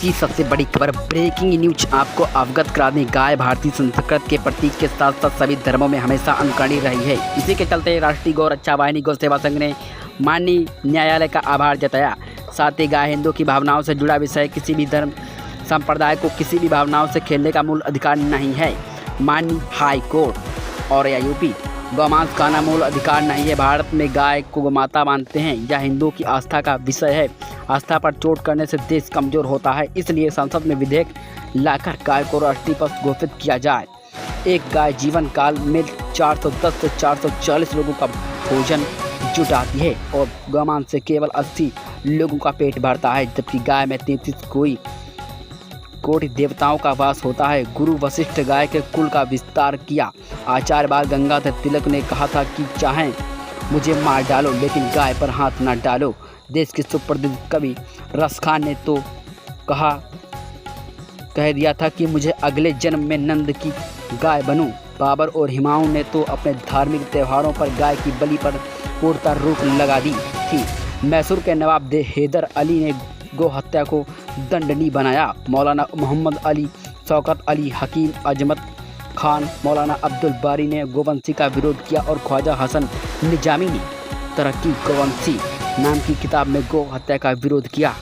की सबसे बड़ी खबर ब्रेकिंग न्यूज आपको अवगत करा दें। गाय भारतीय संस्कृति के प्रतीक के साथ साथ सभी धर्मों में हमेशा अनुकरणीय रही है। इसी के चलते राष्ट्रीय गौ रक्षा वाहिनी गौ सेवा संघ ने माननीय न्यायालय का आभार जताया। साथ ही गाय हिंदू की भावनाओं से जुड़ा विषय, किसी भी धर्म संप्रदाय को किसी भी भावनाओं से खेलने का मूल अधिकार नहीं है। माननीय हाई कोर्ट और या यूपी गौमांस खाना मूल अधिकार नहीं है। भारत में गाय को माता मानते हैं। यह हिंदुओं की आस्था का विषय है। आस्था पर चोट करने से देश कमजोर होता है। इसलिए संसद में विधेयक लाकर गाय को राष्ट्रीय पशु घोषित किया जाए। एक गाय जीवन काल में 410 से 440 लोगों का भोजन जुटाती है और गौमांस से केवल 80 लोगों का पेट भरता है, जबकि गाय में 33 कोटि देवताओं का वास होता है। गुरु वशिष्ठ गाय के कुल का विस्तार किया। आचार्य बाल गंगाधर तिलक ने कहा था कि चाहे मुझे मार डालो लेकिन गाय पर हाथ न डालो। देश के सुप्रसिद्ध कवि रस खान ने तो कह दिया था कि मुझे अगले जन्म में नंद की गाय बनूं। बाबर और हुमायूं ने तो अपने धार्मिक त्योहारों पर गाय की बलि पर पूर्णतः रोक लगा दी थी। मैसूर के नवाब हैदर अली ने गौ हत्या को दंडनीय बनाया। मौलाना मोहम्मद अली, शौकत अली, हकीम अजमत खान, मौलाना अब्दुल बारी ने गोवंशी का विरोध किया और ख्वाजा हसन निजामी ने तरक्की गोवंशी नाम की किताब में गौ हत्या का विरोध किया।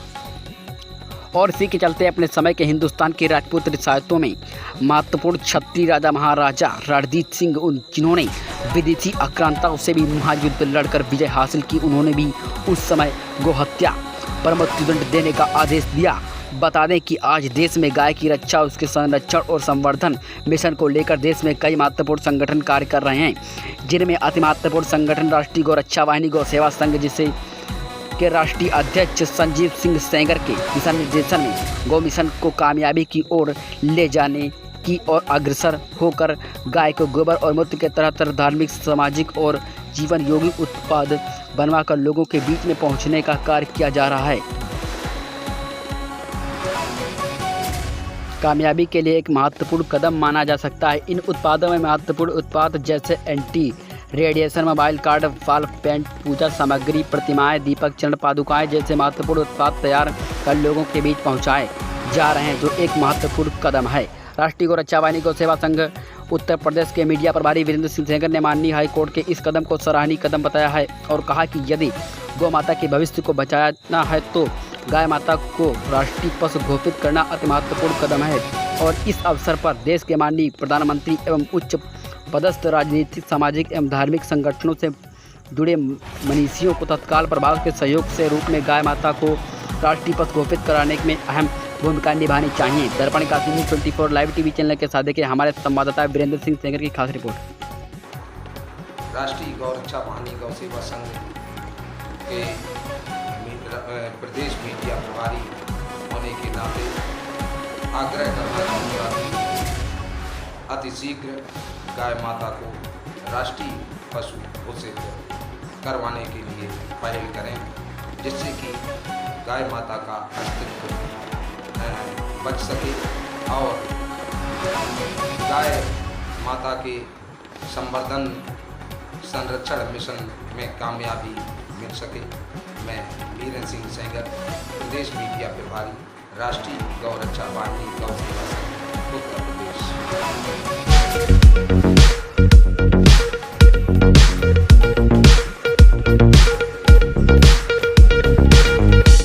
और इसी के चलते अपने समय के हिंदुस्तान की राजपूत रियासतों में महत्वपूर्ण क्षत्रिय राजा महाराजा रणजीत सिंह, जिन्होंने विदेशी आक्रांताओं से भी महायुद्ध लड़कर विजय हासिल की, उन्होंने भी उस समय गौ हत्या पर मृत्युदंड देने का आदेश दिया। बता दें कि आज देश में गाय की रक्षा, उसके संरक्षण और संवर्धन मिशन को लेकर देश में कई महत्वपूर्ण संगठन कार्य कर रहे हैं, जिनमें अति महत्वपूर्ण संगठन राष्ट्रीय गौ रक्षा वाहिनी गौ सेवा संघ, जिसे के राष्ट्रीय अध्यक्ष संजीव सिंह सेंगर के दिशा निर्देशन में गौ मिशन को कामयाबी की ओर ले जाने की और अग्रसर होकर गाय को गोबर और मूत्र के तरह तरह धार्मिक, सामाजिक और जीवन योगी उत्पाद बनवाकर लोगों के बीच में पहुंचने का कार्य किया जा रहा है। कामयाबी के लिए एक महत्वपूर्ण कदम माना जा सकता है। इन उत्पादों में महत्वपूर्ण उत्पाद जैसे एंटी रेडिएशन मोबाइल कार्ड, वाल पेंट, पूजा सामग्री, प्रतिमाएं, दीपक, चरण पादुकाएं जैसे महत्वपूर्ण उत्पाद तैयार कर लोगों के बीच पहुंचाए जा रहे हैं, जो एक महत्वपूर्ण कदम है। राष्ट्रीय गौ रक्षा वाहिनी गौ सेवा संघ उत्तर प्रदेश के मीडिया प्रभारी वीरेंद्र सिंह सेंगर ने माननीय हाई कोर्ट के इस कदम को सराहनीय कदम बताया है और कहा कि यदि गौ माता के भविष्य को बचाना है तो गाय माता को राष्ट्रीय पशु घोषित करना अति महत्वपूर्ण कदम है। और इस अवसर पर देश के माननीय प्रधानमंत्री एवं उच्च पदस्थ राजनीतिक, सामाजिक एवं धार्मिक संगठनों से जुड़े मनीषियों को तत्काल प्रभाव के सहयोग से रूप में गाय माता को राष्ट्रीय पशु घोषित कराने में अहम भूमिका निभानी चाहिए। दर्पण Kashi news 24 live TV channel के साथ देखिए हमारे संवाददाता वीरेंद्र सिंह सेंगर की खास रिपोर्ट। राष्ट्रीय गौ रक्षा वाहिनी गौ सेवा संघ के प्रदेश मीडिया प्रभारी होने के नाते आग्रह करना चाहूँगा कि अतिशीघ्र गाय माता को राष्ट्रीय पशु घोषित करवाने के लिए पहल करें, जिससे कि गाय माता का अस्तित्व बच सके और गाय माता के संवर्धन संरक्षण मिशन में कामयाबी मिल सके। मैं वीरेंद्र सिंह सेंगर, प्रदेश मीडिया प्रभारी, राष्ट्रीय गौ रक्षा वाहिनी गौ सेवा संघ उत्तर प्रदेश।